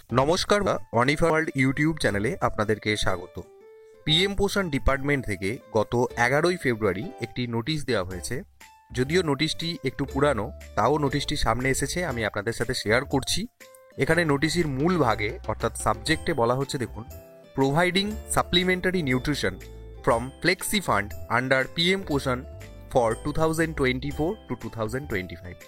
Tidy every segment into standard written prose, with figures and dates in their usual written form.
নমস্কার, অনিফা world YouTube চ্যানেলে আপনাদেরকে স্বাগত। পিএম পোষণ ডিপার্টমেন্ট থেকে গত 11ই ফেব্রুয়ারি একটি নোটিশ দেওয়া হয়েছে। যদিও নোটিশটি একটু পুরানো, তাও নোটিশটি সামনে এসেছে, আমি আপনাদের সাথে শেয়ার করছি। এখানে নোটিশের মূল ভাগে অর্থাৎ সাবজেক্টে বলা হচ্ছে, দেখুন, providing supplementary nutrition from flexi fund under PM পোষণ ফর 2024 to 2025।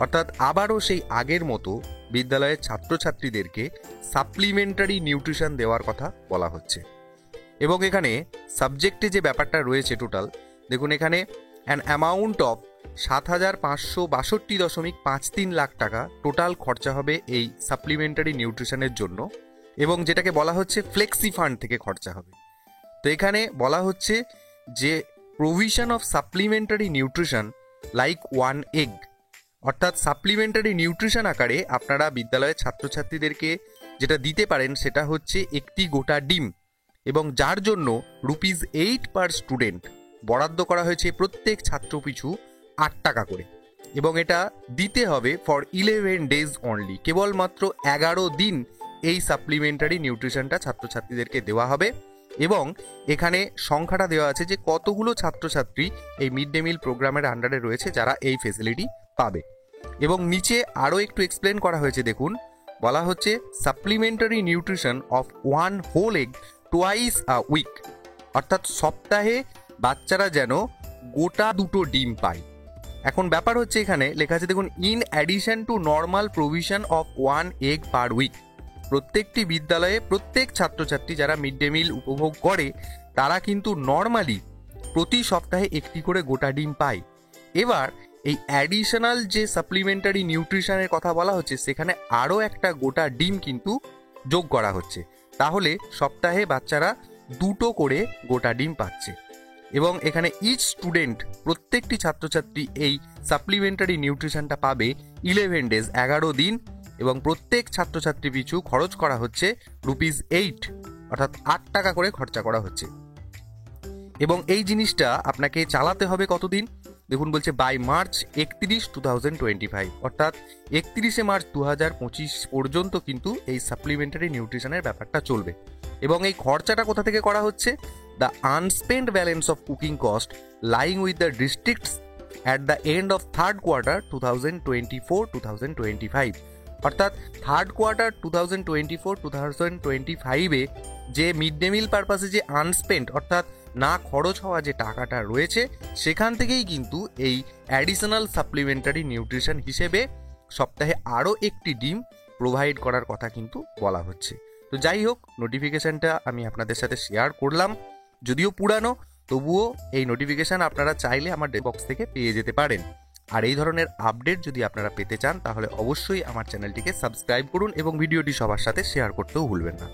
অর্থাৎ আবারও সেই আগের মতো বিদ্যালয়ের ছাত্রছাত্রীদেরকে সাপ্লিমেন্টারি নিউট্রিশন দেওয়ার কথা বলা হচ্ছে। এবং এখানে সাবজেক্টে যে ব্যাপারটা রয়েছে টোটাল, দেখুন, এখানে অ্যান অ্যামাউন্ট অফ 7,562.53 লাখ টাকা টোটাল খরচা হবে এই সাপ্লিমেন্টারি নিউট্রিশনের জন্য, এবং যেটাকে বলা হচ্ছে ফ্লেক্সি ফান্ড থেকে খরচা হবে। তো এখানে বলা হচ্ছে যে provision of supplementary nutrition like one egg, অর্থাৎ সাপ্লিমেন্টারি নিউট্রিশন আকারে আপনারা বিদ্যালয়ের ছাত্রছাত্রীদেরকে যেটা দিতে পারেন সেটা হচ্ছে একটি গোটা ডিম, এবং যার জন্য ₹8 পার স্টুডেন্ট বরাদ্দ করা হয়েছে প্রত্যেক ছাত্র পিছু 8 টাকা করে, এবং এটা দিতে হবে ফর 11 ডেজ অনলি। কেবলমাত্র 11 দিন এই সাপ্লিমেন্টারি নিউট্রিশনটা ছাত্রছাত্রীদেরকে দেওয়া হবে। এবং এখানে সংখ্যাটা দেওয়া আছে যে কতগুলো ছাত্রছাত্রী এই মিড ডে মিল প্রোগ্রামের আন্ডারে রয়েছে যারা এই ফেসিলিটি পাবে। এবং নিচে আরও একটু এক্সপ্লেন করা হয়েছে, দেখুন, বলা হচ্ছে supplementary nutrition of one whole egg twice a week, অর্থাৎ সপ্তাহে বাচ্চারা যেন গোটা দুটো ডিম পায়। এখন ব্যাপার হচ্ছে, এখানে লেখা আছে, দেখুন, in addition to normal provision of one egg per week. প্রত্যেকটি বিদ্যালয়ে প্রত্যেক ছাত্রছাত্রী যারা মিড ডে মিল উপভোগ করে তারা কিন্তু নর্মালি প্রতি সপ্তাহে একটি করে গোটা ডিম পায়। এবার এই অ্যাডিশনাল যে সাপ্লিমেন্টারি নিউট্রিশনের কথা বলা হচ্ছে সেখানে আরও একটা গোটা ডিম কিন্তু যোগ করা হচ্ছে, তাহলে সপ্তাহে বাচ্চারা 2টো করে গোটা ডিম পাচ্ছে। এবং এখানে ইচ স্টুডেন্ট, প্রত্যেকটি ছাত্রছাত্রী এই সাপ্লিমেন্টারি নিউট্রিশনটা পাবে 11 ডেজ, 11 দিন, এবং প্রত্যেক ছাত্রছাত্রী পিছু খরচ করা হচ্ছে ₹8, অর্থাৎ 8 টাকা করে খরচা করা হচ্ছে। এবং এই জিনিসটা আপনাকে চালাতে হবে কতদিন? দেখুন, বলছে বাই মার্চ 31, 2025, অর্থাৎ 31শে মার্চ 2025 পর্যন্ত কিন্তু এই সাপ্লিমেন্টারি নিউট্রিশনের ব্যাপারটা চলবে। এবং এই খরচাটা কোথা থেকে করা হচ্ছে? The unspent balance of cooking cost lying with the districts at the end of third quarter 2024-2025, অর্থাৎ থার্ড কোয়ার্টার 2024-2025-এ যে মিড ডে মিল পারপাসে যে আনস্পেন্ড, অর্থাৎ না খরচ হওয়া যে টাকাটা রয়েছে, সেখান থেকেই কিন্তু এই অ্যাডিশনাল সাপ্লিমেন্টারি নিউট্রিশন হিসেবে সপ্তাহে আরও একটি ডিম প্রোভাইড করার কথা কিন্তু বলা হচ্ছে। তো যাই হোক, নোটিফিকেশনটা আমি আপনাদের সাথে শেয়ার করলাম। যদিও পুরানো, তবুও এই নোটিফিকেশান আপনারা চাইলে আমার বক্স থেকে পেয়ে যেতে পারেন। আর এই ধরনের আপডেট যদি আপনারা পেতে চান তাহলে অবশ্যই আমার চ্যানেলটিকে সাবস্ক্রাইব করুন এবং ভিডিওটি সবার সাথে শেয়ার করতেও ভুলবেন না।